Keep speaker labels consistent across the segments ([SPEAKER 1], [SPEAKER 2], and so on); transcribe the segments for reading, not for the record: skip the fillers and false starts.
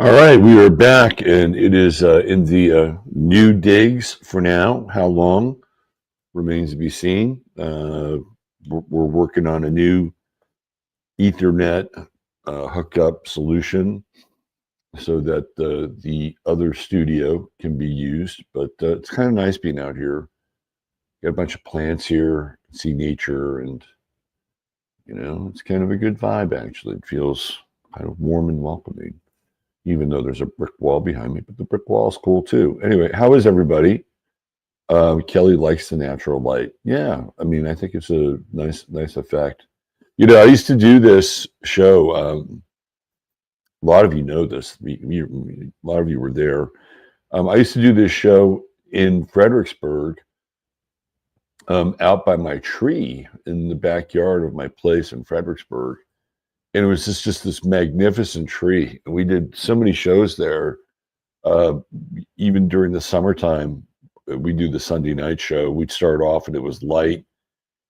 [SPEAKER 1] All right, we are back, and it is in the new digs for now. How long remains to be seen. We're working on a new Ethernet hookup solution so that the other studio can be used. But it's kind of nice being out here. Got a bunch of plants here, see nature, and it's kind of a good vibe. Actually, it feels kind of warm and welcoming, even though there's a brick wall behind me, but the brick wall is cool too. Anyway, how is everybody? Kelly likes the natural light. Yeah, I mean, I think it's a nice effect. I used to do this show. A lot of you know this. A lot of you were there. I used to do this show in Fredericksburg, out by my tree in the backyard of my place in Fredericksburg, and it was just this magnificent tree. And we did so many shows there. Even during the summertime, we do the Sunday night show. We'd start off and it was light,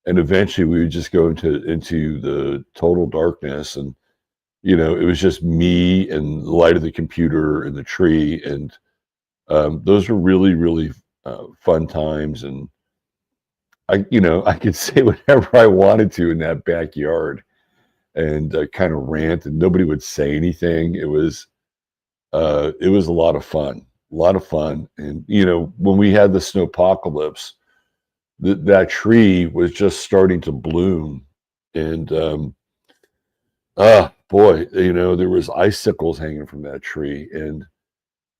[SPEAKER 1] and eventually we would just go into the total darkness, and it was just me and the light of the computer and the tree, and those were really fun times. And I could say whatever I wanted to in that backyard, and kind of rant, and nobody would say anything. It was a lot of fun, And when we had the snowpocalypse, that tree was just starting to bloom, and boy, there was icicles hanging from that tree, and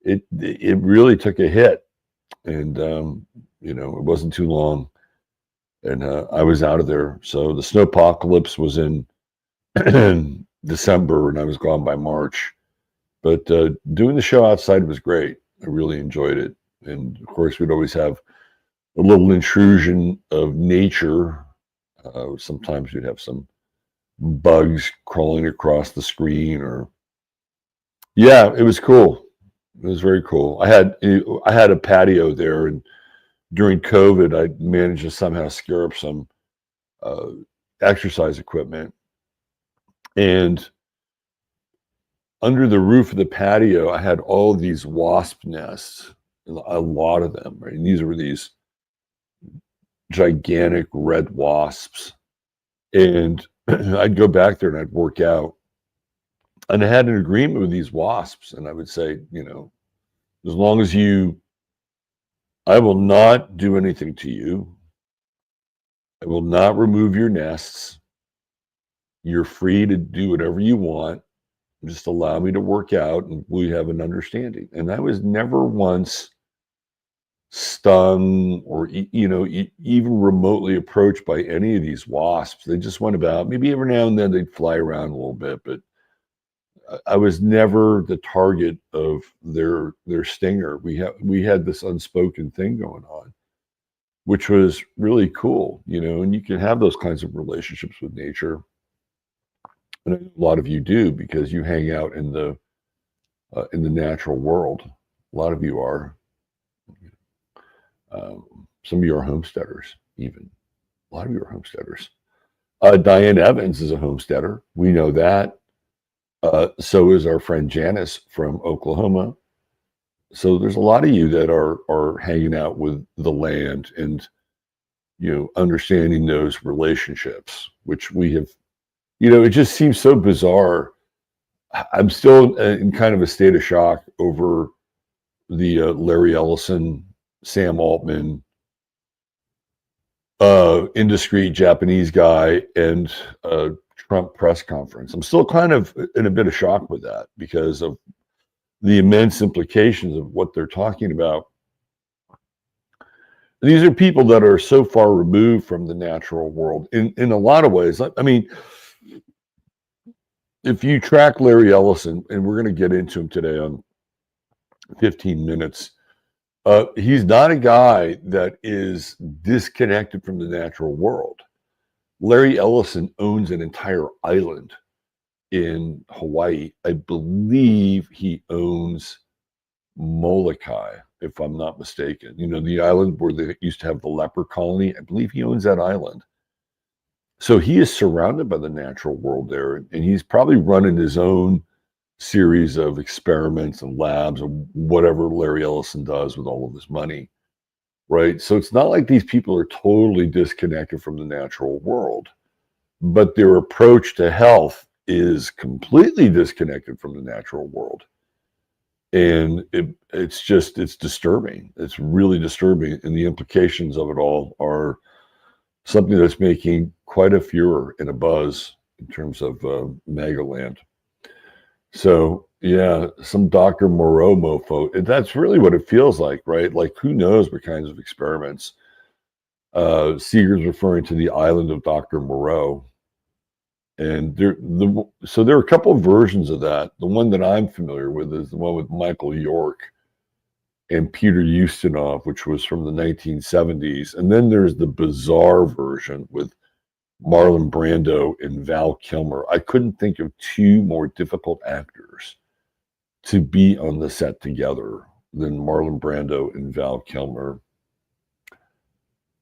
[SPEAKER 1] it really took a hit, and it wasn't too long, and I was out of there. So the snowpocalypse was in December, and I was gone by March. But doing the show outside was great. I really enjoyed it. And of course, we'd always have a little intrusion of nature. Sometimes we'd have some bugs crawling across the screen, yeah, it was cool. It was very cool. I had a patio there, and during COVID, I managed to somehow scare up some exercise equipment. And under the roof of the patio, I had all of these wasp nests, a lot of them, right? And these were these gigantic red wasps. And I'd go back there and I'd work out. And I had an agreement with these wasps. And I would say, as long as I will not do anything to you. I will not remove your nests. You're free to do whatever you want. Just allow me to work out, and we have an understanding. And I was never once stung or even remotely approached by any of these wasps. They just went about. Maybe every now and then they'd fly around a little bit, but I was never the target of their stinger. We had this unspoken thing going on, which was really cool, and you can have those kinds of relationships with nature. And a lot of you do, because you hang out in the natural world. A lot of you are. Some of you are homesteaders, even. A lot of you are homesteaders. Diane Evans is a homesteader. We know that. So is our friend Janice from Oklahoma. So there's a lot of you that are hanging out with the land and, understanding those relationships, which we have. It just seems so bizarre. I'm still in kind of a state of shock over the Larry Ellison, Sam Altman, indiscreet Japanese guy, and Trump press conference. I'm still kind of in a bit of shock with that because of the immense implications of what they're talking about. These are people that are so far removed from the natural world in a lot of ways. I mean, if you track Larry Ellison, and we're going to get into him today on 15 minutes, he's not a guy that is disconnected from the natural world. Larry Ellison owns an entire island in Hawaii. I believe he owns Molokai, if I'm not mistaken. The island where they used to have the leper colony. I believe he owns that island. So he is surrounded by the natural world there, and he's probably running his own series of experiments and labs and whatever Larry Ellison does with all of his money, right? So it's not like these people are totally disconnected from the natural world, but their approach to health is completely disconnected from the natural world. And it's disturbing. It's really disturbing. And the implications of it all are something that's making quite a furor and a buzz in terms of Magaland. So, yeah, some Dr. Moreau mofo. That's really what it feels like, right? Like, who knows what kinds of experiments. Seeger's referring to the island of Dr. Moreau. And so there are a couple of versions of that. The one that I'm familiar with is the one with Michael York and Peter Ustinov, which was from the 1970s. And then there's the bizarre version with Marlon Brando and Val Kilmer. I couldn't think of two more difficult actors to be on the set together than Marlon Brando and Val Kilmer.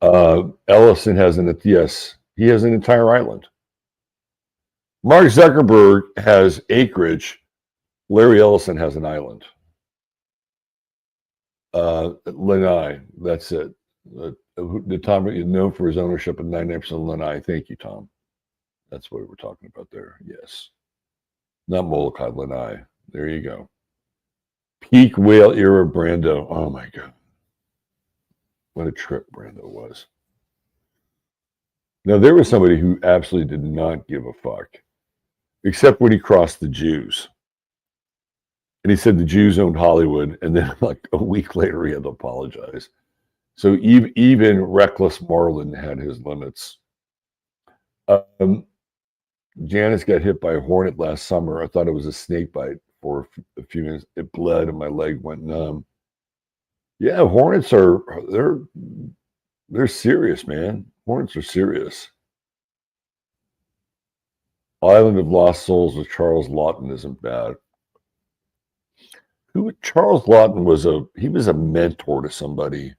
[SPEAKER 1] Ellison has he has an entire island. Mark Zuckerberg has acreage. Larry Ellison has an island. Lanai, that's it. The Tom is known for his ownership of 99% of Lanai. Thank you, Tom. That's what we're talking about there. Yes. Not Molokai, Lanai. There you go. Peak whale era Brando. Oh my God. What a trip Brando was. Now, there was somebody who absolutely did not give a fuck, except when he crossed the Jews. And he said the Jews owned Hollywood, and then like a week later he had to apologize. So even reckless Marlin had his limits. Janice got hit by a hornet last summer. I thought it was a snake bite for a few minutes. It bled and my leg went numb. Yeah, hornets they're serious, man. Hornets are serious. Island of Lost Souls with Charles Lawton isn't bad. Charles Lawton was a mentor to somebody.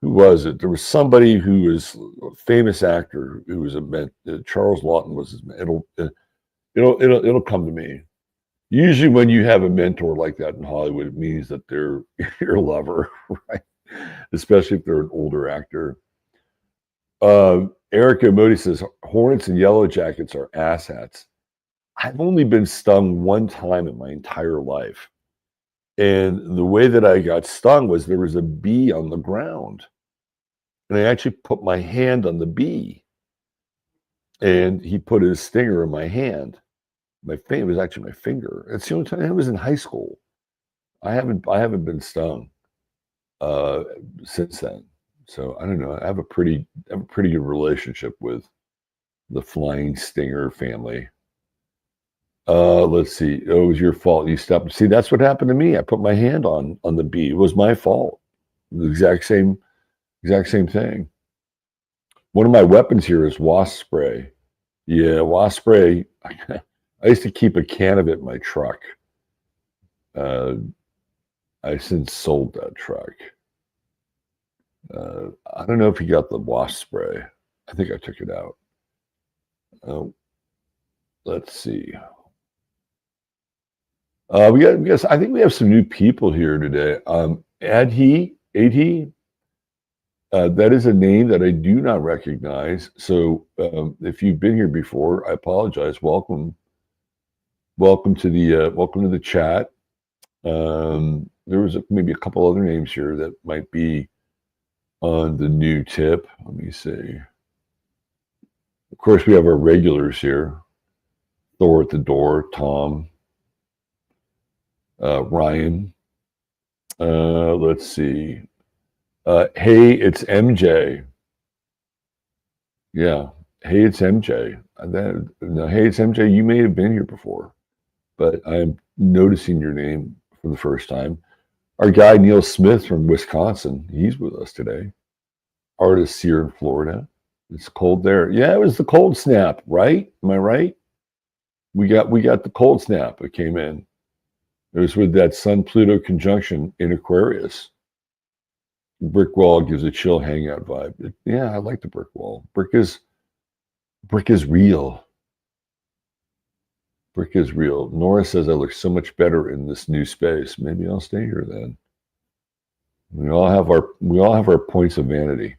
[SPEAKER 1] Who was it? There was somebody who was a famous actor who was a mentor. Charles Lawton was his. It'll come to me. Usually, when you have a mentor like that in Hollywood, it means that they're your lover, right? Especially if they're an older actor. Erica Modi says Hornets and Yellow Jackets are asshats. I've only been stung one time in my entire life. And the way that I got stung was there was a bee on the ground. And I actually put my hand on the bee. And he put his stinger in my hand. It was actually my finger. It's the only time. It was in high school. I haven't been stung since then. So I don't know. I have a pretty good relationship with the flying stinger family. Let's see. Oh, it was your fault. You stepped. See, that's what happened to me. I put my hand on the bee. It was my fault. The exact same thing. One of my weapons here is wasp spray. Yeah, wasp spray. I used to keep a can of it in my truck. I since sold that truck. I don't know if you got the wasp spray. I think I took it out. Let's see. I think we have some new people here today. Adhi, that is a name that I do not recognize. So if you've been here before, I apologize. Welcome to the chat. There was maybe a couple other names here that might be on the new tip. Let me see. Of course, we have our regulars here. Thor at the door, Tom, Ryan. Let's see. Hey, it's MJ. Yeah. Hey, it's MJ. Hey, it's MJ. You may have been here before, but I'm noticing your name for the first time. Our guy, Neil Smith from Wisconsin, he's with us today. Artist here in Florida. It's cold there. Yeah, it was the cold snap, right? Am I right? We got the cold snap. It came in. It was with that Sun-Pluto conjunction in Aquarius. Brick wall gives a chill hangout vibe. Yeah, I like the brick wall. Brick is real. Brick is real. Nora says I look so much better in this new space. Maybe I'll stay here then. We all have our points of vanity.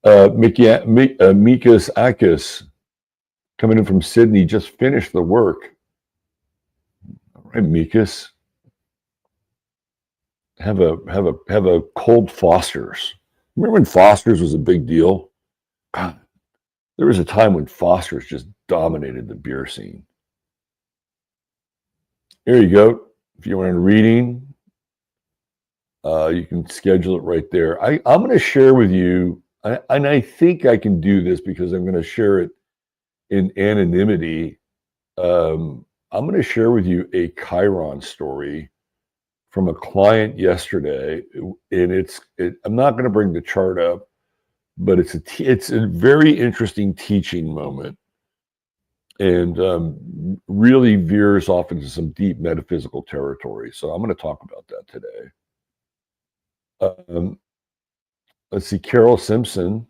[SPEAKER 1] Mikas Akis coming in from Sydney just finished the work. All right, Mikas. Have a cold Foster's. Remember when Foster's was a big deal? God, there was a time when Foster's just dominated the beer scene. Here you go. If you want a reading, you can schedule it right there. I'm going to share with you, and I think I can do this because I'm going to share it in anonymity. I'm going to share with you a Chiron story from a client yesterday, and I'm not going to bring the chart up, but it's a very interesting teaching moment, and really veers off into some deep metaphysical territory. So I'm going to talk about that today. Let's see, Carol Simpson.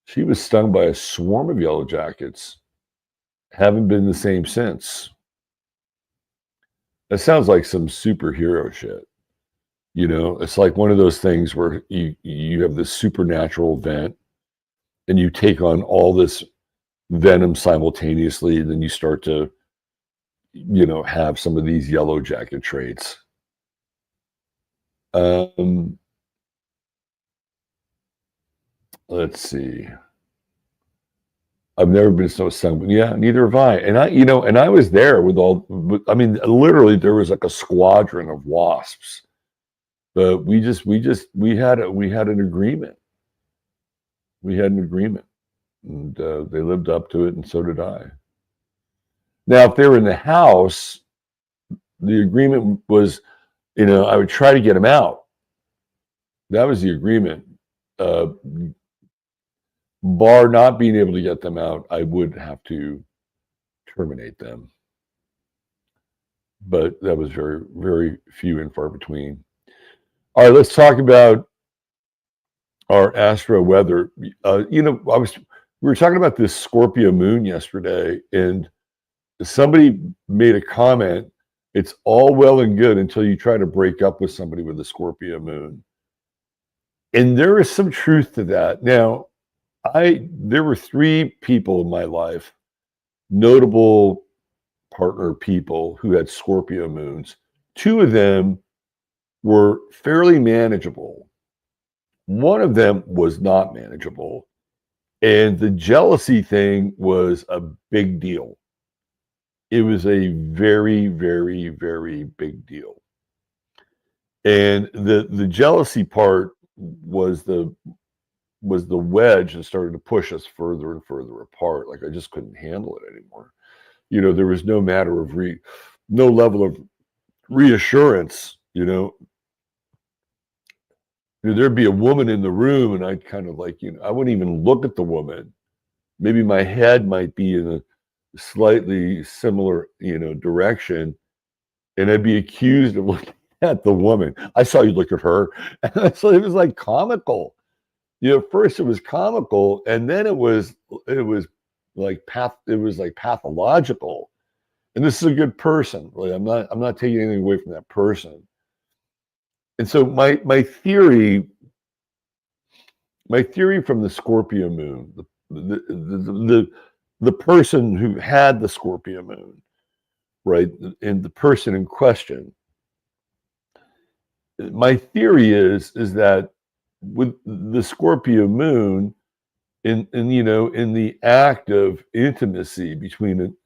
[SPEAKER 1] She was stung by a swarm of yellow jackets. Haven't been the same since. That sounds like some superhero shit. You know, it's like one of those things where you have this supernatural event and you take on all this venom simultaneously, and then you start to, you know, have some of these yellow jacket traits. Let's see. I've never been so stung, but yeah, neither have I. And I was there with I mean, literally there was like a squadron of wasps, but we had an agreement. We had an agreement, and they lived up to it, and so did I. Now, if they were in the house, the agreement was, you know, I would try to get them out. That was the agreement. Bar not being able to get them out, I would have to terminate them. But that was very, very few and far between. All right, let's talk about our Astro Weather. You know, we were talking about this Scorpio moon yesterday, and somebody made a comment. It's all well and good until you try to break up with somebody with a Scorpio moon. And there is some truth to that. Now, there were 3 people in my life, notable partner people, who had Scorpio moons. 2 of them were fairly manageable. One of them was not manageable. And the jealousy thing was a big deal. It was a very, very, very big deal. And the jealousy part was the wedge that started to push us further and further apart. Like, I just couldn't handle it anymore. You know, there was no matter of no level of reassurance. You know, there'd be a woman in the room, and I'd kind of like, you know, I wouldn't even look at the woman. Maybe my head might be in a slightly similar, you know, direction, and I'd be accused of looking at the woman. I saw you look at her, and so it was like comical. You know, first it was comical, and then it was like pathological. And this is a good person. Really, I'm not taking anything away from that person. And so my theory from the Scorpio moon, the person who had the Scorpio moon, right, and the person in question, my theory is that with the Scorpio moon, in the act of intimacy between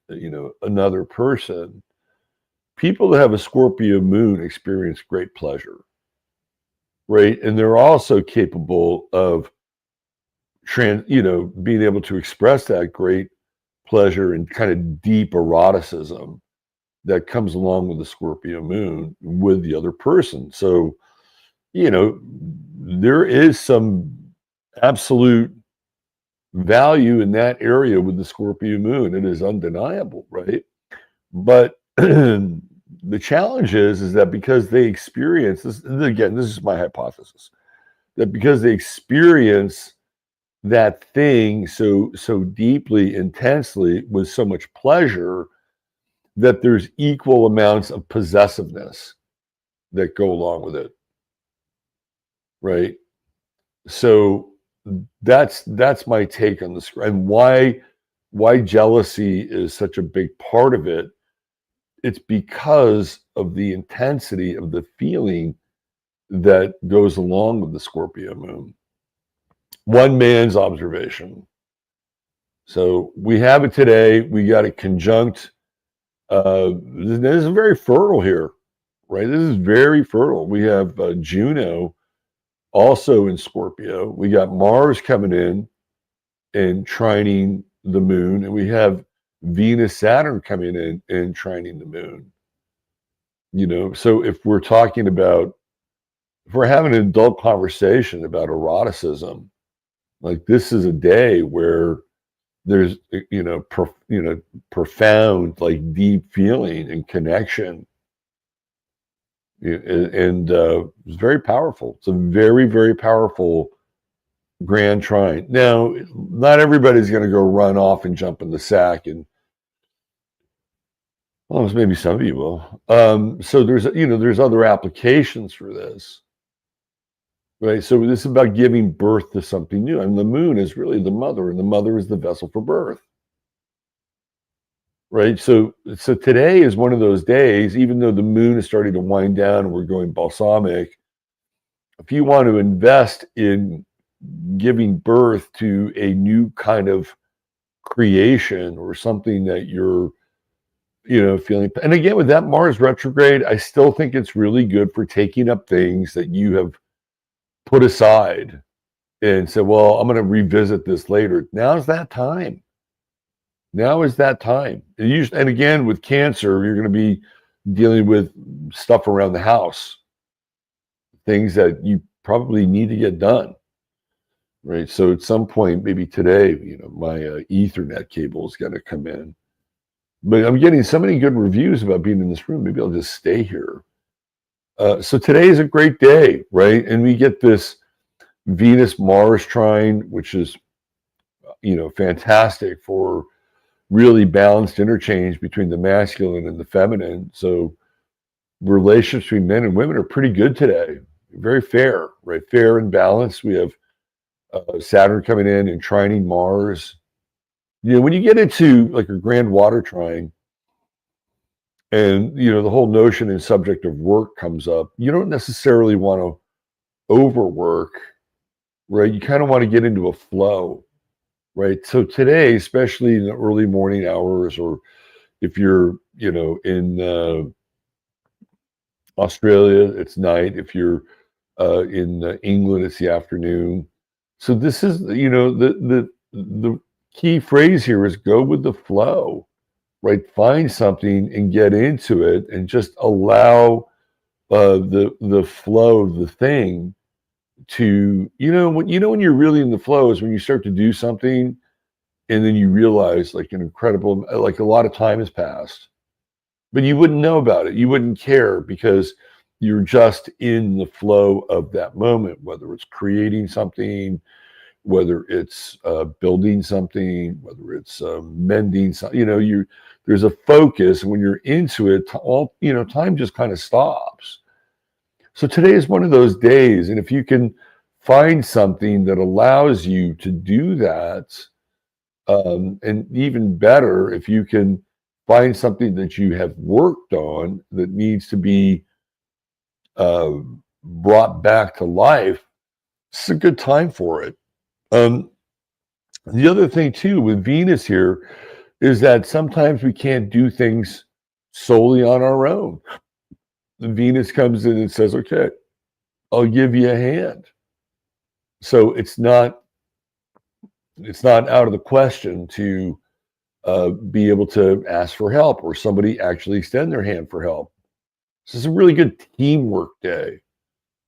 [SPEAKER 1] another person, people that have a Scorpio moon experience great pleasure, right? And they're also capable of being able to express that great pleasure and kind of deep eroticism that comes along with the Scorpio moon with the other person. So, you know, there is some absolute value in that area with the Scorpio moon. It is undeniable, right? But the challenge is that because they experience this, again, this is my hypothesis, that because they experience that thing so deeply, intensely, with so much pleasure, that there's equal amounts of possessiveness that go along with it, right? So that's my take on this, and why jealousy is such a big part of it. It's because of the intensity of the feeling that goes along with the Scorpio moon. One man's observation. So we have it today. We got it conjunct. This is very fertile here, right? This is very fertile. We have Juno also in Scorpio. We got Mars coming in and trining the moon, and we have Venus, Saturn coming in and trining the moon. So if we're talking about, if we're having an adult conversation about eroticism, like this is a day where there's profound, like deep feeling and connection, and it's very powerful. It's a very, very powerful grand trine. Now, not everybody's going to go run off and jump in the sack, and well, maybe some of you will. So there's other applications for this, right? So this is about giving birth to something new, and the moon is really the mother, and the mother is the vessel for birth, right? So today is one of those days, even though the moon is starting to wind down and we're going balsamic. If you want to invest in giving birth to a new kind of creation or something that you're feeling, and again with that Mars retrograde, I still think it's really good for taking up things that you have put aside and said, well, I'm going to revisit this later. Now's that time. Now is that time. And again, with Cancer, you're going to be dealing with stuff around the house, things that you probably need to get done, right? So at some point, maybe today, my Ethernet cable is going to come in. But I'm getting so many good reviews about being in this room. Maybe I'll just stay here. So today is a great day, right? And we get this Venus-Mars trine, which is, fantastic for really balanced interchange between the masculine and the feminine. So relations between men and women are pretty good today. Very fair, right? Fair and balanced. We have Saturn coming in and trining Mars. When you get into like a grand water trine, and the whole notion and subject of work comes up, you don't necessarily want to overwork, right? You kind of want to get into a flow, right? So today, especially in the early morning hours, or if you're, in Australia, it's night. If you're in England, it's the afternoon. So this is, the key phrase here is go with the flow, right? Find something and get into it, and just allow the flow of the thing to, when you're really in the flow is when you start to do something and then you realize like like a lot of time has passed, but you wouldn't know about it. You wouldn't care because you're just in the flow of that moment, whether it's creating something, whether it's building something, whether it's mending something. There's a focus, and when you're into it, time just kind of stops. So today is one of those days, and if you can find something that allows you to do that, and even better, if you can find something that you have worked on that needs to be brought back to life, it's a good time for it. The other thing too with Venus here is that sometimes we can't do things solely on our own. The Venus comes in and says, okay, I'll give you a hand. So it's not out of the question to be able to ask for help, or somebody actually extend their hand for help. So it's a really good teamwork day,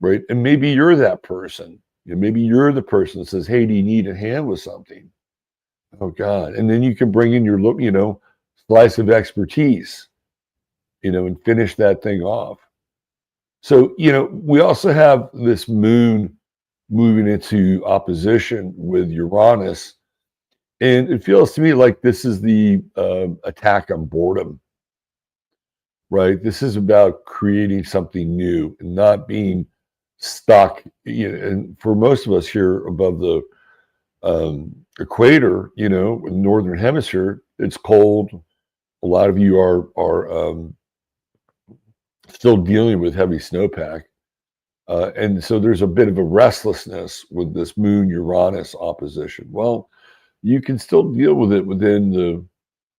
[SPEAKER 1] right? And maybe you're that person. Maybe you're the person that says, hey, do you need a hand with something? Oh, God. And then you can bring in your, slice of expertise, and finish that thing off. So, we also have this moon moving into opposition with Uranus. And it feels to me like this is the attack on boredom, right? This is about creating something new and not being stuck. And for most of us here above the equator, in the northern hemisphere, it's cold. A lot of you are still dealing with heavy snowpack. And so there's a bit of a restlessness with this Moon Uranus opposition. Well, you can still deal with it within the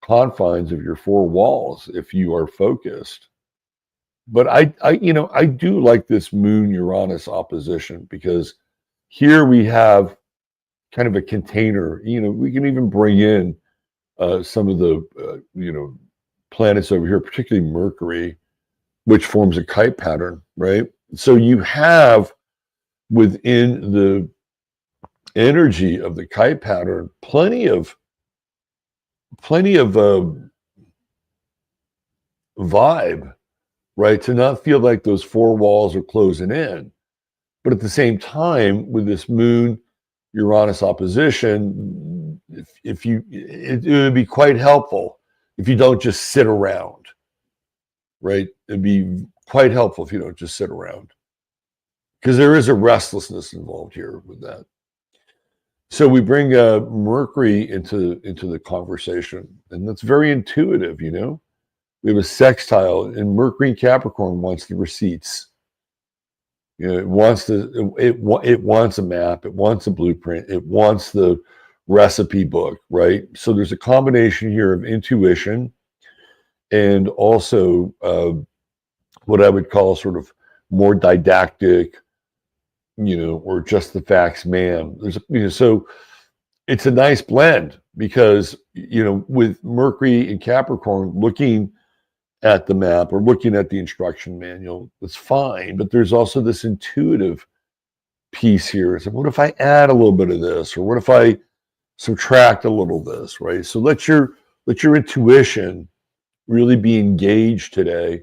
[SPEAKER 1] confines of your four walls if you are focused. But I do like this Moon Uranus opposition because here we have kind of a container. We can even bring in some of the planets over here, particularly Mercury, which forms a kite pattern, right? So you have within the energy of the kite pattern plenty of vibe, right? To not feel like those four walls are closing in. But at the same time, with this Moon Uranus opposition, if you, it would be quite helpful if you don't just sit around, right? It'd be quite helpful if you don't just sit around because there is a restlessness involved here with that. So we bring Mercury into the conversation, and that's very intuitive. We have a sextile, and Mercury in Capricorn wants the receipts. It wants it wants a map, it wants a blueprint, it wants the recipe book, right? So there's a combination here of intuition and also what I would call sort of more didactic, or just the facts, ma'am. So it's a nice blend because with Mercury in Capricorn looking at the map or looking at the instruction manual, that's fine. But there's also this intuitive piece here. So what if I add a little bit of this, or what if I subtract a little of this, right? So let your intuition really be engaged today,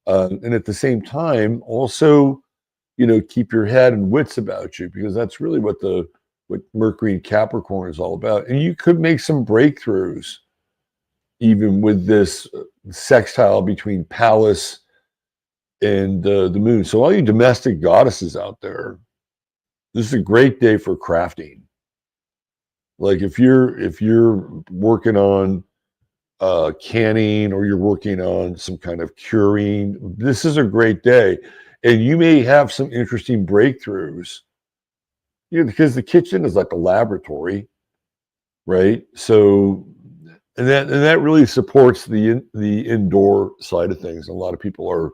[SPEAKER 1] and at the same time, also, keep your head and wits about you because that's really what Mercury in Capricorn is all about. And you could make some breakthroughs even with this sextile between Pallas and the Moon. So all you domestic goddesses out there, this is a great day for crafting. Like if you're working on canning or you're working on some kind of curing, this is a great day. And you may have some interesting breakthroughs, because the kitchen is like a laboratory, right? So, and that really supports the indoor side of things. A lot of people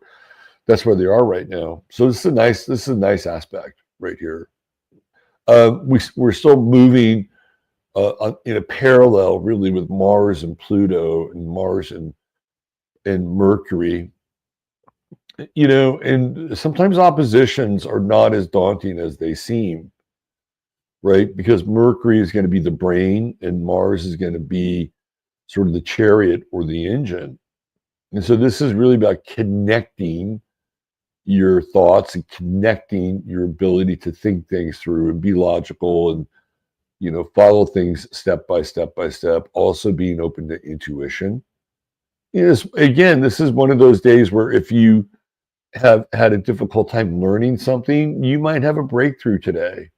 [SPEAKER 1] that's where they are right now. So this is a nice aspect right here. We're still moving in a parallel, really, with Mars and Pluto and Mars and Mercury. And sometimes oppositions are not as daunting as they seem, right? Because Mercury is going to be the brain and Mars is going to be sort of the chariot or the engine. And so this is really about connecting your thoughts and connecting your ability to think things through and be logical and, follow things step by step by step, also being open to intuition. Again, this is one of those days where if you have had a difficult time learning something, you might have a breakthrough today.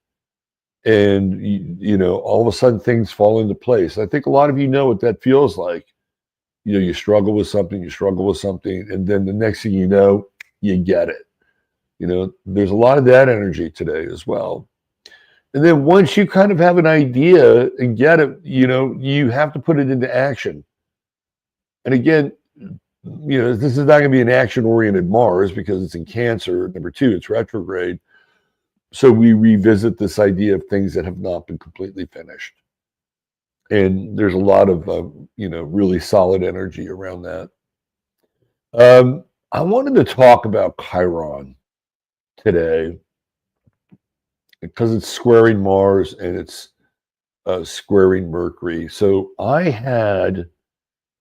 [SPEAKER 1] And, all of a sudden things fall into place. I think a lot of you know what that feels like. You struggle with something, and then the next thing you know, you get it. There's a lot of that energy today as well. And then once you kind of have an idea and get it, you have to put it into action. And again, this is not going to be an action-oriented Mars because it's in Cancer. Number two, it's retrograde. So we revisit this idea of things that have not been completely finished. And there's a lot of, really solid energy around that. I wanted to talk about Chiron today because it's squaring Mars and it's squaring Mercury. So I had,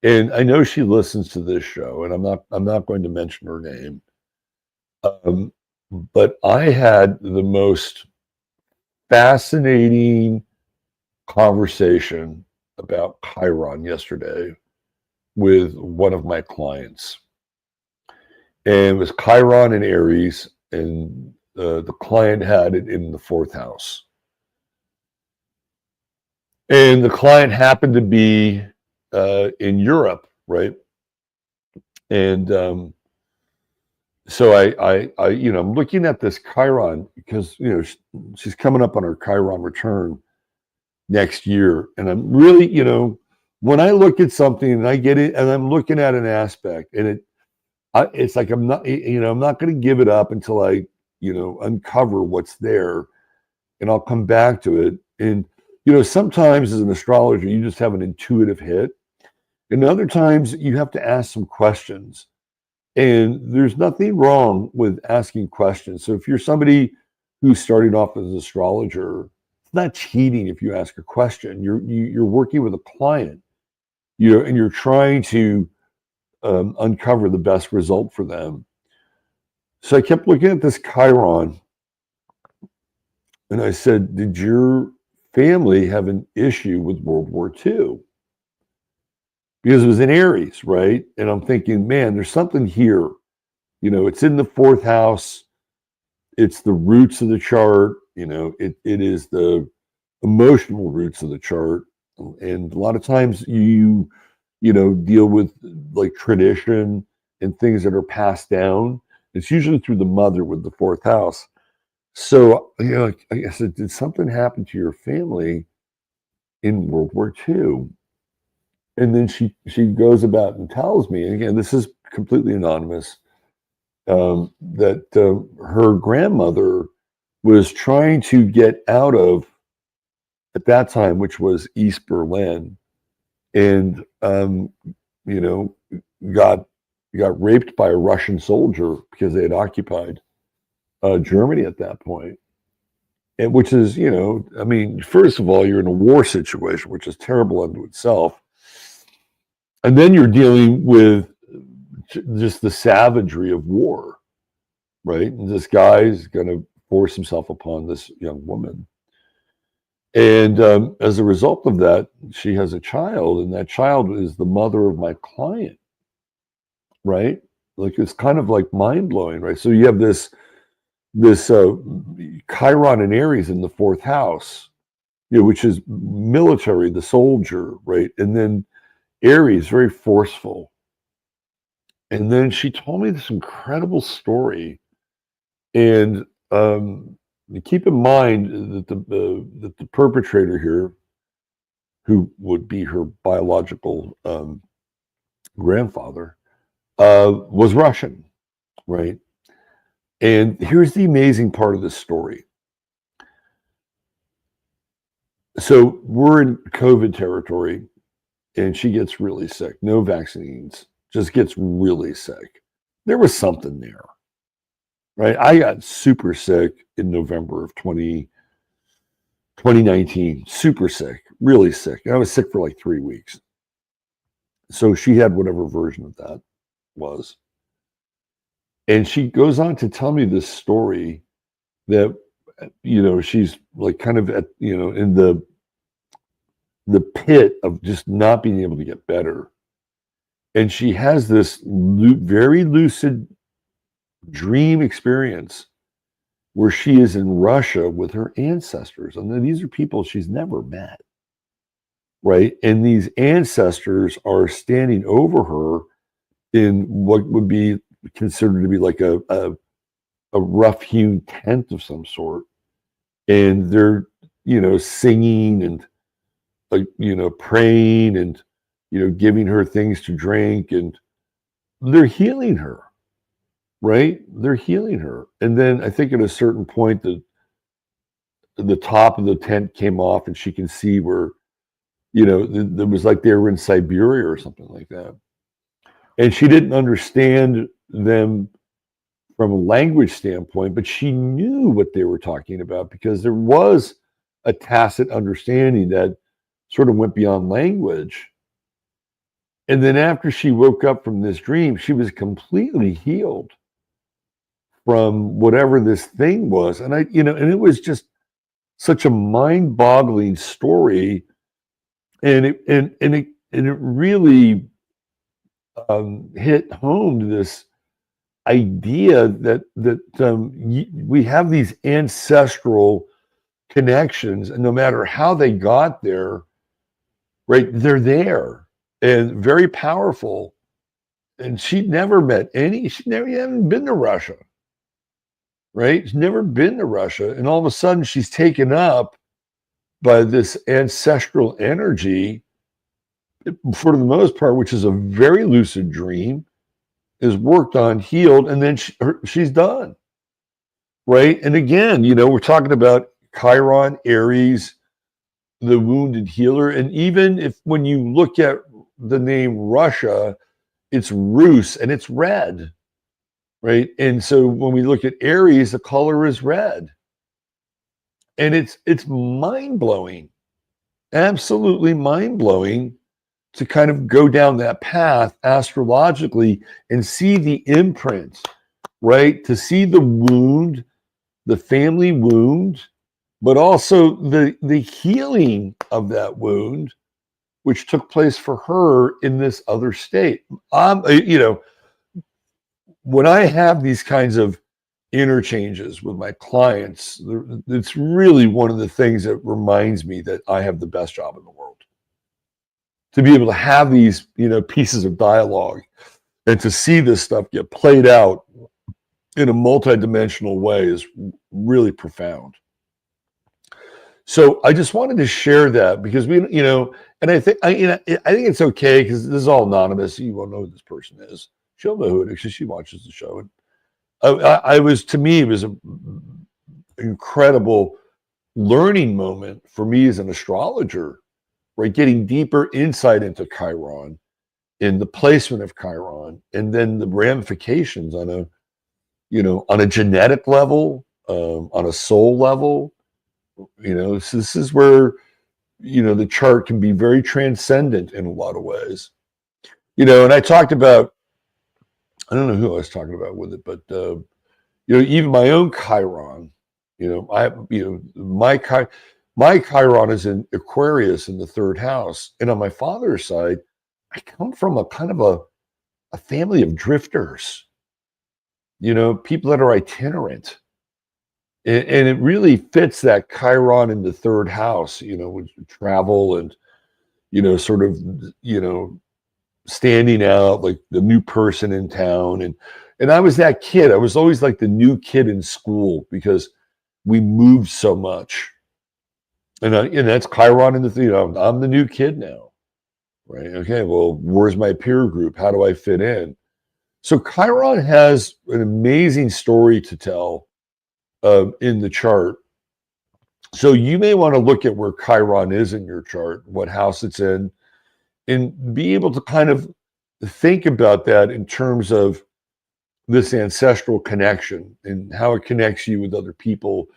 [SPEAKER 1] and I know she listens to this show, and I'm not going to mention her name, but I had the most fascinating conversation about Chiron yesterday with one of my clients. and it was Chiron and Aries, and the client had it in the fourth house. And the client happened to be in Europe, right? And so I, I'm looking at this Chiron because, she's coming up on her Chiron return next year. And I'm really, when I look at something and I get it and I'm looking at an aspect and it's like, I'm not going to give it up until I, uncover what's there, and I'll come back to it. And, sometimes as an astrologer, you just have an intuitive hit. And other times you have to ask some questions. And there's nothing wrong with asking questions. So if you're somebody who's starting off as an astrologer, it's not cheating if you ask a question. You're working with a client, and you're trying to uncover the best result for them. So I kept looking at this Chiron, and I said, "Did your family have an issue with World War II?" Because it was in Aries, right? And I'm thinking, man, there's something here. It's in the fourth house. It's the roots of the chart. It is the emotional roots of the chart. And a lot of times you deal with like tradition and things that are passed down. It's usually through the mother with the fourth house. So, I said, did something happen to your family in World War II? And then she goes about and tells me, and again, this is completely anonymous, that her grandmother was trying to get out of, at that time, which was East Berlin, and got raped by a Russian soldier because they had occupied Germany at that point. And which is, first of all, you're in a war situation, which is terrible unto itself. And then you're dealing with just the savagery of war, right? And this guy's going to force himself upon this young woman. And as a result of that, she has a child, and that child is the mother of my client, right? Like, it's kind of like mind-blowing, right? So you have this Chiron and Aries in the fourth house, which is military, the soldier, right? And then Aries, very forceful. And then she told me this incredible story. And keep in mind that the perpetrator here, who would be her biological grandfather, was Russian, right? And here's the amazing part of this story. So we're in COVID territory, and she gets really sick. No vaccines, just gets really sick. There was something there, right? I got super sick in November of 2019, super sick, really sick. And I was sick for like 3 weeks. So she had whatever version of that was. And she goes on to tell me this story that, she's like kind of at, in the pit of just not being able to get better. And she has this very lucid dream experience where she is in Russia with her ancestors. And these are people she's never met, right? And these ancestors are standing over her in what would be considered to be like a rough-hewn tent of some sort. And they're, singing and, praying and, giving her things to drink, and they're healing her, right? They're healing her. And then I think at a certain point, the top of the tent came off, and she can see where, there was like they were in Siberia or something like that. And she didn't understand them from a language standpoint, but she knew what they were talking about because there was a tacit understanding that sort of went beyond language. And then after she woke up from this dream, she was completely healed from whatever this thing was. And and it was just such a mind-boggling story. And it really hit home to this idea that we have these ancestral connections, and no matter how they got there, right, they're there and very powerful. And she'd never met any. She never even been to Russia, right? She's never been to Russia, and all of a sudden she's taken up by this ancestral energy for the most part, which is a very lucid dream, is worked on, healed, and then she's done, right? And again, we're talking about Chiron, Aries, the wounded healer, and even if when you look at the name Russia, it's Rus and it's red, right? And so when we look at Aries, the color is red, and it's mind blowing, absolutely mind blowing to kind of go down that path astrologically and see the imprint, right? To see the wound, the family wound, but also the healing of that wound, which took place for her in this other state. When I have these kinds of interchanges with my clients, it's really one of the things that reminds me that I have the best job in the world. To be able to have these, pieces of dialogue and to see this stuff get played out in a multidimensional way is really profound. So I just wanted to share that because and I think I think it's okay because this is all anonymous. You won't know who this person is. She'll know who it is because she watches the show. And to me, it was an incredible learning moment for me as an astrologer, right? Getting deeper insight into Chiron and the placement of Chiron, and then the ramifications on a genetic level, on a soul level. So this is where, the chart can be very transcendent in a lot of ways. And I talked about, I don't know who I was talking about with it, but, even my own Chiron, my Chiron is in Aquarius in the third house. And on my father's side, I come from a kind of a family of drifters, people that are itinerant. And it really fits that Chiron in the third house, with travel and, sort of, standing out like the new person in town. And I was that kid. I was always like the new kid in school because we moved so much. And that's Chiron in the, I'm the new kid now, right? Okay, well, where's my peer group? How do I fit in? So Chiron has an amazing story to tell in the chart. So you may want to look at where Chiron is in your chart, what house it's in, and be able to kind of think about that in terms of this ancestral connection and how it connects you with other people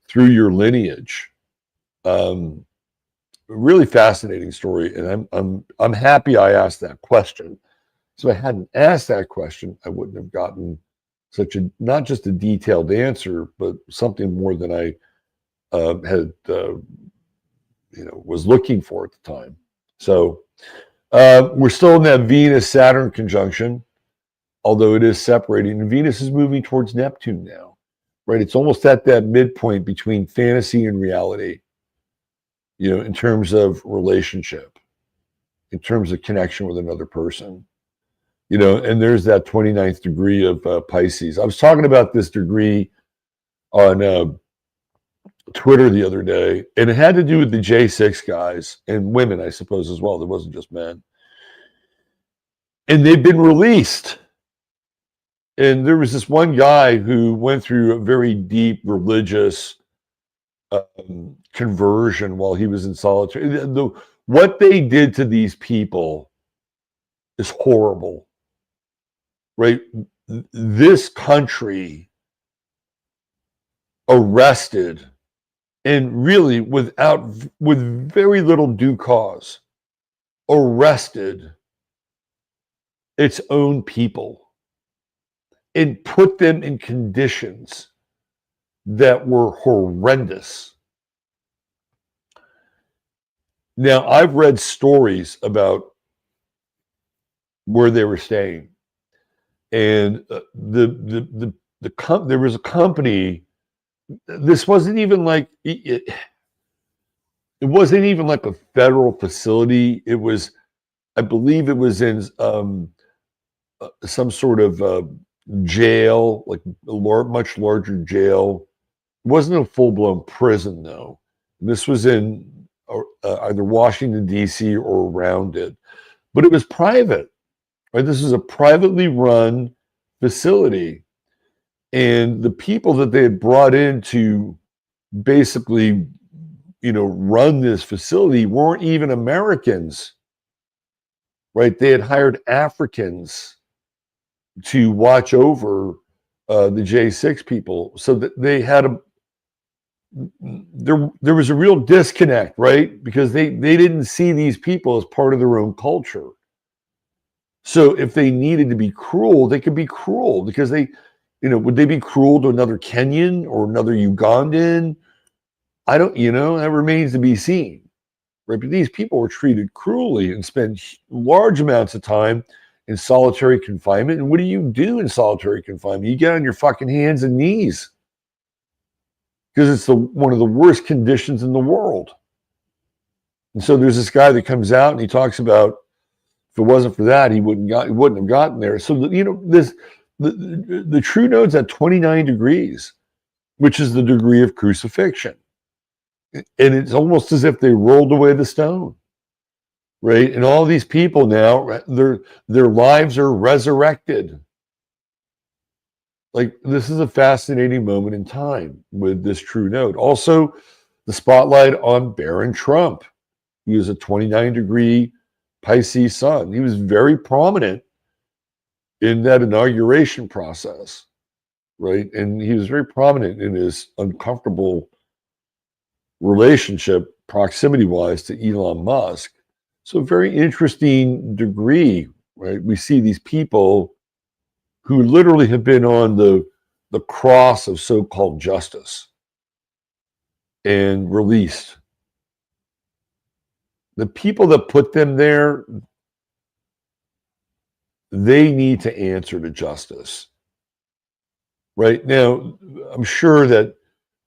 [SPEAKER 1] through your lineage. Really fascinating story, and I'm happy I asked that question. So if I hadn't asked that question, I wouldn't have gotten not just a detailed answer, but something more than I had was looking for at the time. So we're still in that Venus-Saturn conjunction, although it is separating. And Venus is moving towards Neptune now, right? It's almost at that midpoint between fantasy and reality, in terms of relationship, in terms of connection with another person. And there's that 29th degree of Pisces. I was talking about this degree on Twitter the other day, and it had to do with the J6 guys and women, I suppose, as well. There wasn't just men. And they've been released. And there was this one guy who went through a very deep religious conversion while he was in solitary. What they did to these people is horrible. Right? This country arrested, and really with very little due cause, arrested its own people and put them in conditions that were horrendous. Now, I've read stories about where they were staying. And there was a company. This wasn't even like it wasn't even like a federal facility. It was, I believe, it was in some sort of jail, like a much larger jail. It wasn't a full blown prison though. This was in either Washington D.C. or around it, but it was private. Right, this is a privately run facility, and the people that they had brought in to basically, run this facility weren't even Americans. Right, they had hired Africans to watch over the J6 people, so that they had there was a real disconnect, right? Because they didn't see these people as part of their own culture. So if they needed to be cruel, they could be cruel because would they be cruel to another Kenyan or another Ugandan? I don't, that remains to be seen. Right? But these people were treated cruelly and spent large amounts of time in solitary confinement. And what do you do in solitary confinement? You get on your fucking hands and knees because it's one of the worst conditions in the world. And so there's this guy that comes out and he talks about, if it wasn't for that, he wouldn't have gotten there. So the true node's at 29 degrees, which is the degree of crucifixion. And it's almost as if they rolled away the stone, right? And all these people now, their lives are resurrected. Like, this is a fascinating moment in time with this true node. Also, the spotlight on Barron Trump. He was a 29-degree Pisces sun. He was very prominent in that inauguration process, right? And he was very prominent in his uncomfortable relationship, proximity-wise, to Elon Musk. So very interesting degree, right? We see these people who literally have been on the cross of so-called justice and released. The people that put them there, they need to answer to justice. Right now, I'm sure that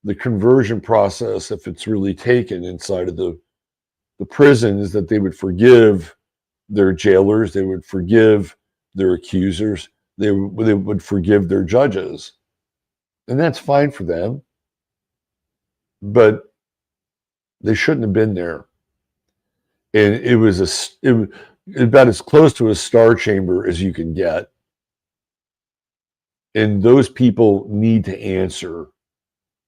[SPEAKER 1] the conversion process, if it's really taken inside of the prison, is that they would forgive their jailers, they would forgive their accusers, they would forgive their judges. And that's fine for them. But they shouldn't have been there. And it was about as close to a star chamber as you can get. And those people need to answer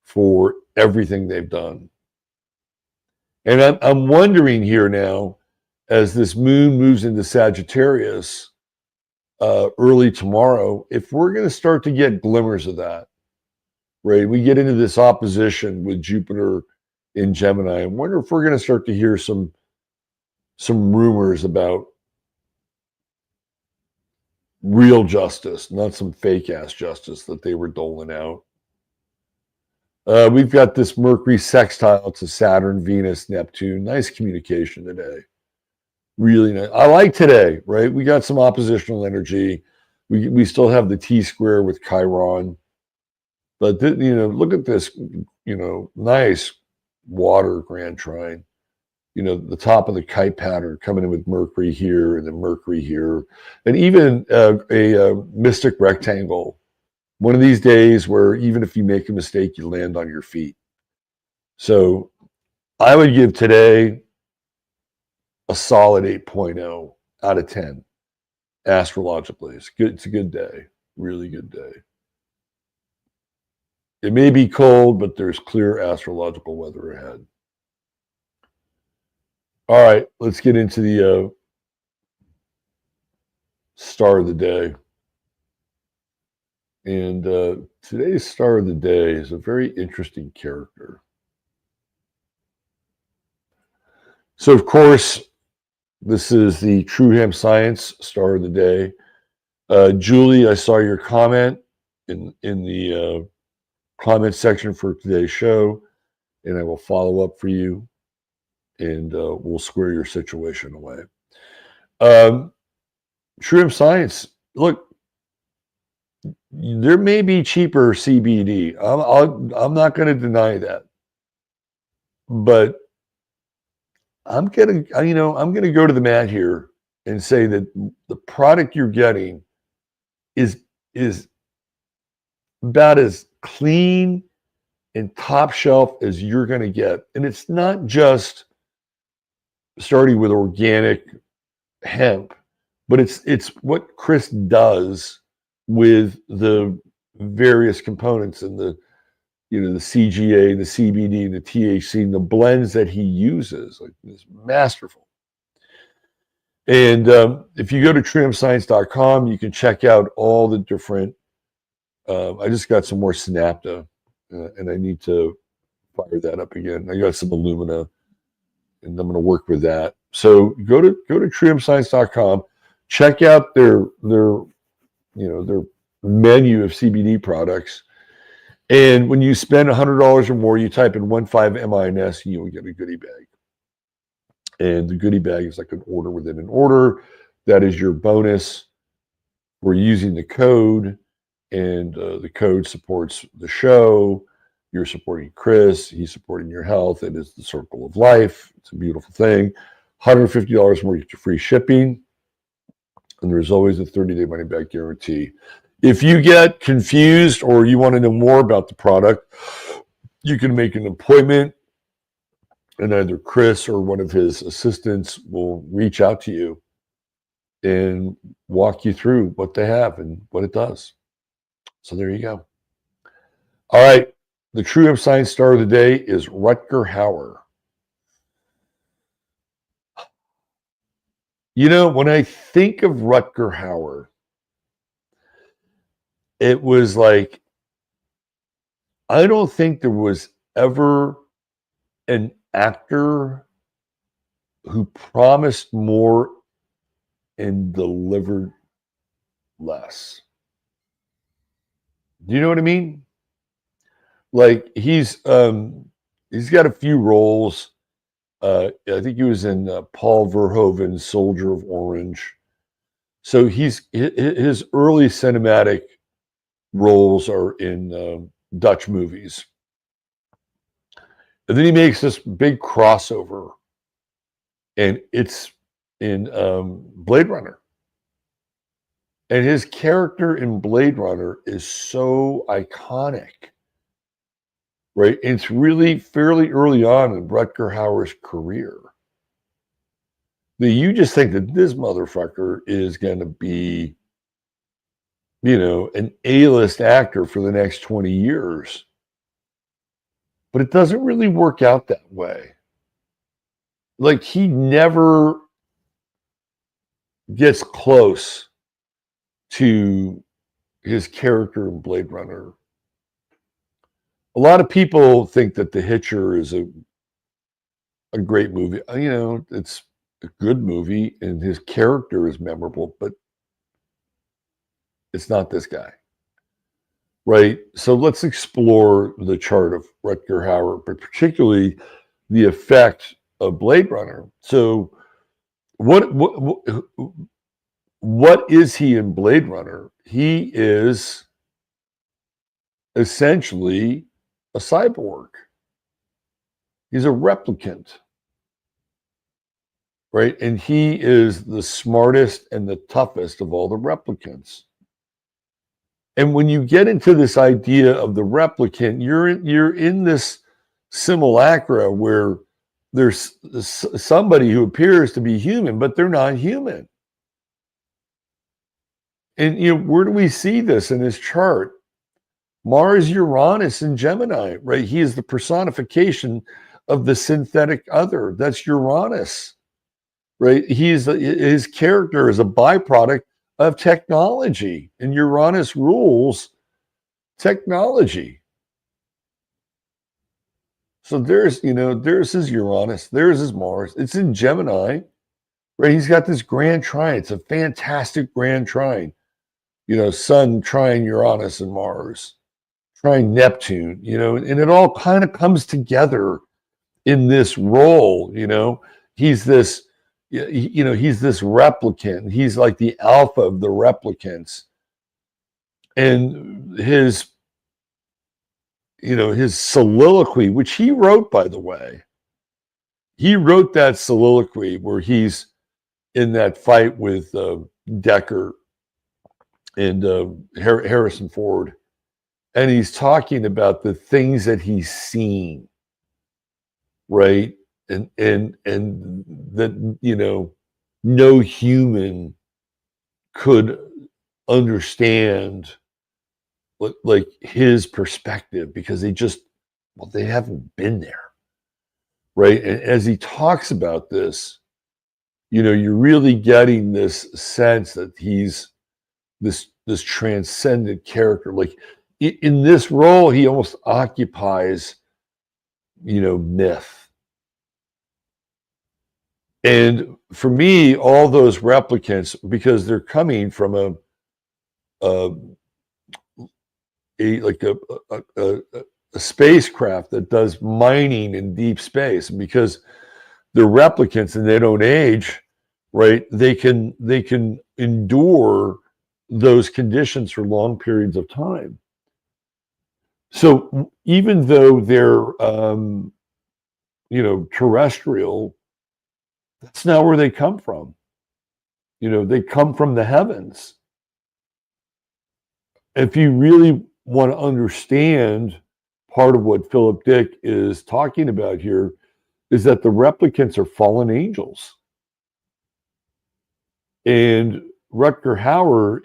[SPEAKER 1] for everything they've done. And I'm wondering here now, as this moon moves into Sagittarius early tomorrow, if we're going to start to get glimmers of that, right? We get into this opposition with Jupiter in Gemini. I wonder if we're going to start to hear some rumors about real justice, not some fake ass justice that they were doling out. We've got this Mercury sextile to Saturn, Venus, Neptune. Nice communication today. Really nice. I like today, right? We got some oppositional energy. We still have the T square with Chiron. But, look at this, nice water grand trine. The top of the kite pattern coming in with Mercury here and then Mercury here. And even a mystic rectangle. One of these days where even if you make a mistake, you land on your feet. So I would give today a solid 8.0 out of 10 astrologically. It's good. It's a good day. Really good day. It may be cold, but there's clear astrological weather ahead. All right, let's get into the star of the day. And today's star of the day is a very interesting character. So, of course, this is the True Hemp Science star of the day. Julie, I saw your comment in the comment section for today's show, and I will follow up for you, and we'll square your situation away. True Hemp Science, look, there may be cheaper CBD. I'm not going to deny that, but I'm gonna go to the mat here and say that the product you're getting is is about as clean and top shelf as you're going to get, and it's not just starting with organic hemp, but it's what Chris does with the various components and the the CGA, the CBD, the THC, and the blends that he uses. Like, it's masterful. And if you go to truehempscience.com, you can check out all the different. I just got some more Synapta, and I need to fire that up again. I got some Illumina, and I'm going to work with that. So go to truehempscience.com, check out their their menu of CBD products. And when you spend $100 or more, you type in 15MINS, and you'll get a goodie bag. And the goodie bag is like an order within an order. That is your bonus. We're using the code, and the code supports the show. You're supporting Chris. He's supporting your health. It is the circle of life. It's a beautiful thing. $150 more, you get your free shipping. And there's always a 30-day money-back guarantee. If you get confused or you want to know more about the product, you can make an appointment, and either Chris or one of his assistants will reach out to you and walk you through what they have and what it does. So there you go. All right. The True Hemp Science star of the day is Rutger Hauer. You know, when I think of Rutger Hauer, it was like, I don't think there was ever an actor who promised more and delivered less. Do you know what I mean? Like, he's got a few roles. I think he was in Paul Verhoeven's Soldier of Orange. So his early cinematic roles are in Dutch movies. And then he makes this big crossover, and it's in Blade Runner. And his character in Blade Runner is so iconic, right? And it's really fairly early on in Rutger Hauer's career that you just think that this motherfucker is going to be, an A-list actor for the next 20 years. But it doesn't really work out that way. Like, he never gets close to his character in Blade Runner. A lot of people think that The Hitcher is a great movie. It's a good movie, and his character is memorable, but it's not this guy. Right? So let's explore the chart of Rutger Hauer, but particularly the effect of Blade Runner. So what is he in Blade Runner? He is essentially a cyborg. He's a replicant. Right? And he is the smartest and the toughest of all the replicants. And when you get into this idea of the replicant, you're in this simulacra where there's somebody who appears to be human, but they're not human. And where do we see this in his chart? Mars, Uranus, and Gemini, right? He is the personification of the synthetic other. That's Uranus, right? His character is a byproduct of technology, and Uranus rules technology. So there's his Uranus, there's his Mars. It's in Gemini, right? He's got this grand trine. It's a fantastic grand trine. Sun trine Uranus and Mars, trine Neptune, and it all kind of comes together in this role. He's this he's this replicant. He's like the alpha of the replicants. And his, his soliloquy, which he wrote, by the way, he wrote that soliloquy where he's in that fight with Decker and Harrison Ford, and he's talking about the things that he's seen, right? And that no human could understand like his perspective because they haven't been there, right? And as he talks about this, you're really getting this sense that he's this transcendent character. Like in this role, he almost occupies, myth. And for me, all those replicants, because they're coming from a spacecraft that does mining in deep space, and because they're replicants and they don't age, right? They can endure those conditions for long periods of time. So even though they're terrestrial, that's not where they come from. They come from the heavens. If you really want to understand part of what Philip Dick is talking about here, is that the replicants are fallen angels. And Rutger Hauer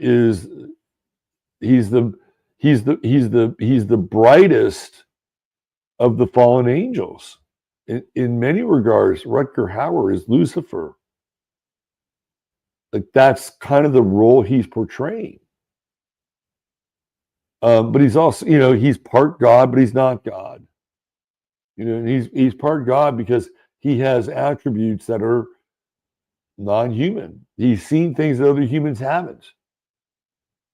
[SPEAKER 1] he's the brightest of the fallen angels. In many regards, Rutger Hauer is Lucifer. Like that's kind of the role he's portraying. But he's also, he's part God, but he's not God. He's part God because he has attributes that are non-human. He's seen things that other humans haven't,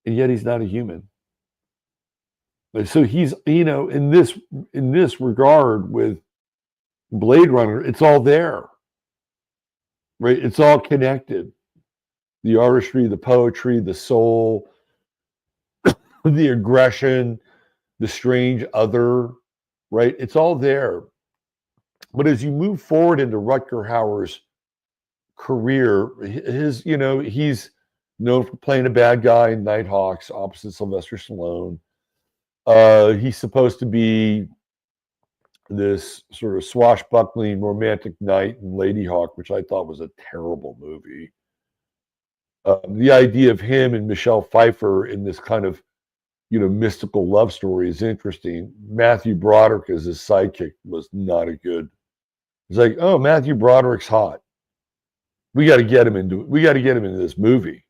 [SPEAKER 1] and yet he's not a human. So he's, in this regard with Blade Runner, it's all there, right? It's all connected. The artistry, the poetry, the soul, the aggression, the strange other, right? It's all there. But as you move forward into Rutger Hauer's career, he's known for playing a bad guy in Nighthawks opposite Sylvester Stallone. He's supposed to be this sort of swashbuckling romantic knight in Ladyhawke, which I thought was a terrible movie. The idea of him and Michelle Pfeiffer in this kind of, mystical love story is interesting. Matthew Broderick as his sidekick was not a good. It's like, oh, Matthew Broderick's hot. We got to get him into this movie.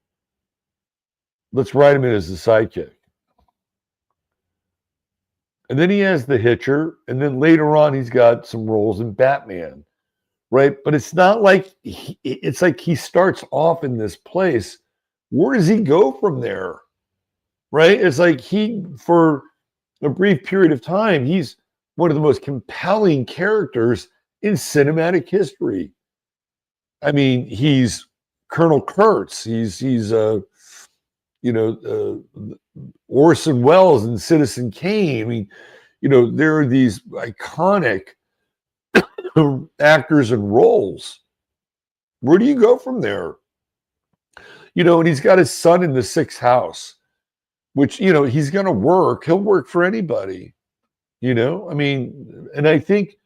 [SPEAKER 1] Let's write him in as the sidekick. And then he has The Hitcher, and then later on he's got some roles in Batman, right? But it's not like it's like he starts off in this place. Where does he go from there? Right? It's like for a brief period of time, he's one of the most compelling characters in cinematic history. I mean, he's Colonel Kurtz. He's Orson Welles and Citizen Kane. I mean, there are these iconic actors and roles. Where do you go from there? And he's got his son in the sixth house, which, he's going to work. He'll work for anybody, I mean, and I think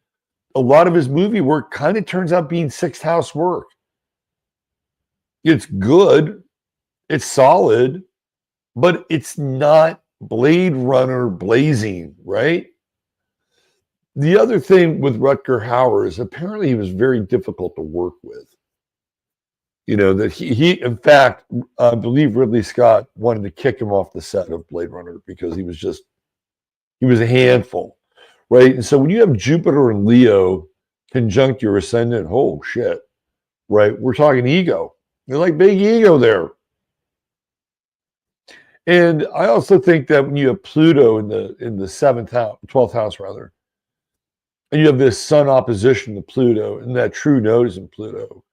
[SPEAKER 1] a lot of his movie work kind of turns out being sixth house work. It's good. It's solid, but it's not Blade Runner blazing, right? The other thing with Rutger Hauer is apparently he was very difficult to work with. That he in fact, I believe Ridley Scott wanted to kick him off the set of Blade Runner because he was a handful, right? And so when you have Jupiter and Leo conjunct your ascendant, oh shit, right? We're talking ego. They're like big ego there. And I also think that when you have Pluto in the seventh house, 12th house rather, and you have this Sun opposition to Pluto, and that true node is in Pluto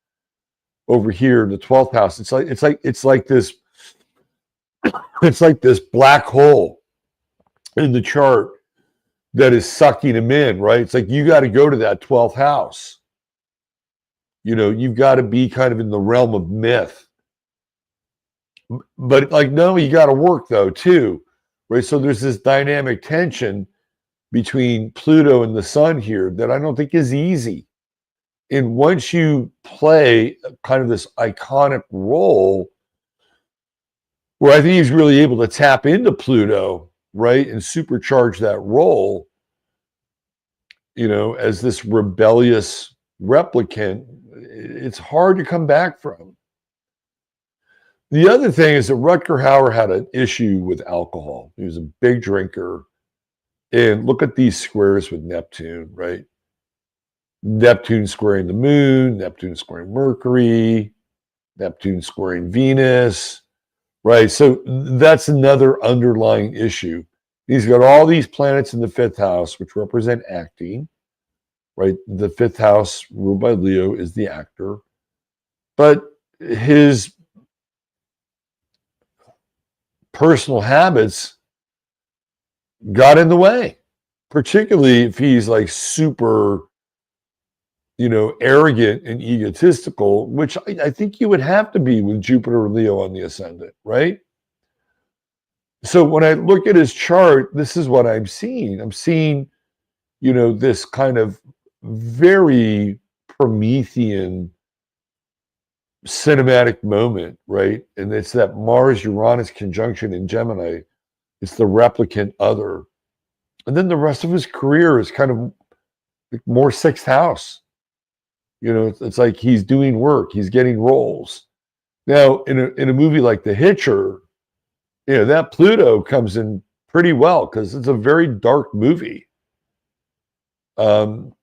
[SPEAKER 1] over here in the 12th house, it's like this It's like this black hole in the chart that is sucking him in, right? It's like you got to go to that 12th house. You know, you've got to be kind of in the realm of myth. But like, no, you got to work though, too, right? So there's this dynamic tension between Pluto and the sun here that I don't think is easy. And once you play kind of this iconic role, where I think he's really able to tap into Pluto, right, and supercharge that role, you know, as this rebellious replicant, it's hard to come back from. The other thing is that Rutger Hauer had an issue with alcohol. He was a big drinker. And look at these squares with Neptune, right? Neptune squaring the moon, Neptune squaring Mercury, Neptune squaring Venus, right? So that's another underlying issue. He's got all these planets in the fifth house, which represent acting, right? The fifth house, ruled by Leo, is the actor. But his personal habits got in the way, particularly if he's like super, you know, arrogant and egotistical, which I think you would have to be with Jupiter and Leo on the ascendant, right? So when I look at his chart, this is what I'm seeing. I'm seeing, you know, this kind of very Promethean cinematic moment, right? And it's that Mars-Uranus conjunction in Gemini. It's the replicant other. And then the rest of his career is kind of more sixth house. You know, it's like he's doing work, he's getting roles. Now, in a movie like The Hitcher, you know, that Pluto comes in pretty well because it's a very dark movie. So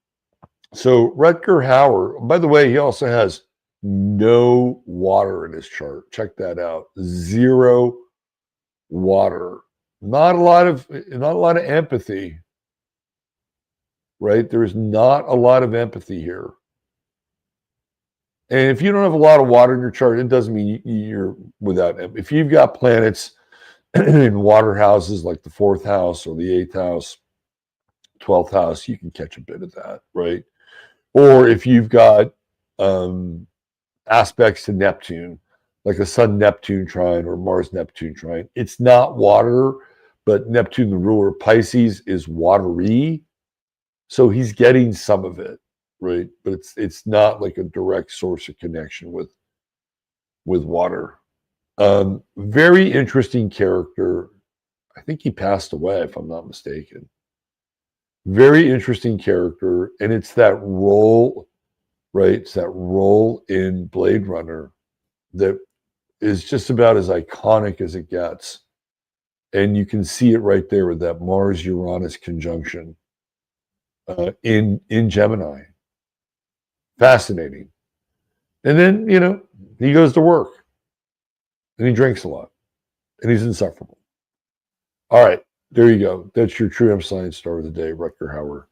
[SPEAKER 1] Rutger Hauer, by the way, he also has no water in his chart. Check that out. 0 water. Not a lot of empathy, right? There's not a lot of empathy here. And if you don't have a lot of water in your chart, it doesn't mean you're without empathy. If you've got planets in water houses like the 4th house or the 8th house, 12th house, you can catch a bit of that, right? Or if you've got aspects to Neptune, like a Sun-Neptune trine or Mars-Neptune trine, it's not water, but Neptune, the ruler of Pisces, is watery. So he's getting some of it, right? But it's not like a direct source of connection with water. Very interesting character. I think he passed away, if I'm not mistaken. Very interesting character. And it's that role, right? It's that role in Blade Runner that is just about as iconic as it gets. And you can see it right there with that Mars-Uranus conjunction in Gemini. Fascinating. And then, you know, he goes to work and he drinks a lot and he's insufferable. All right, there you go. That's your True Hemp Science star of the day, Rutger Hauer.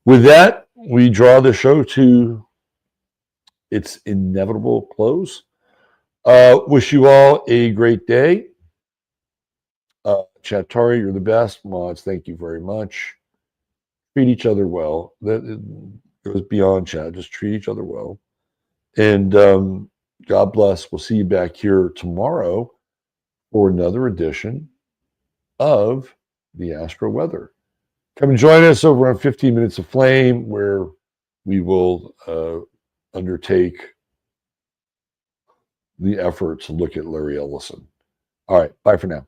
[SPEAKER 1] With that, we draw the show to its inevitable close. Wish you all a great day. Chatari, you're the best. Mods, thank you very much. Treat each other well. That goes beyond chat. Just treat each other well. And God bless. We'll see you back here tomorrow for another edition of the Astro Weather. Come and join us over on 15 Minutes of Flame, where we will undertake the effort to look at Larry Ellison. All right. Bye for now.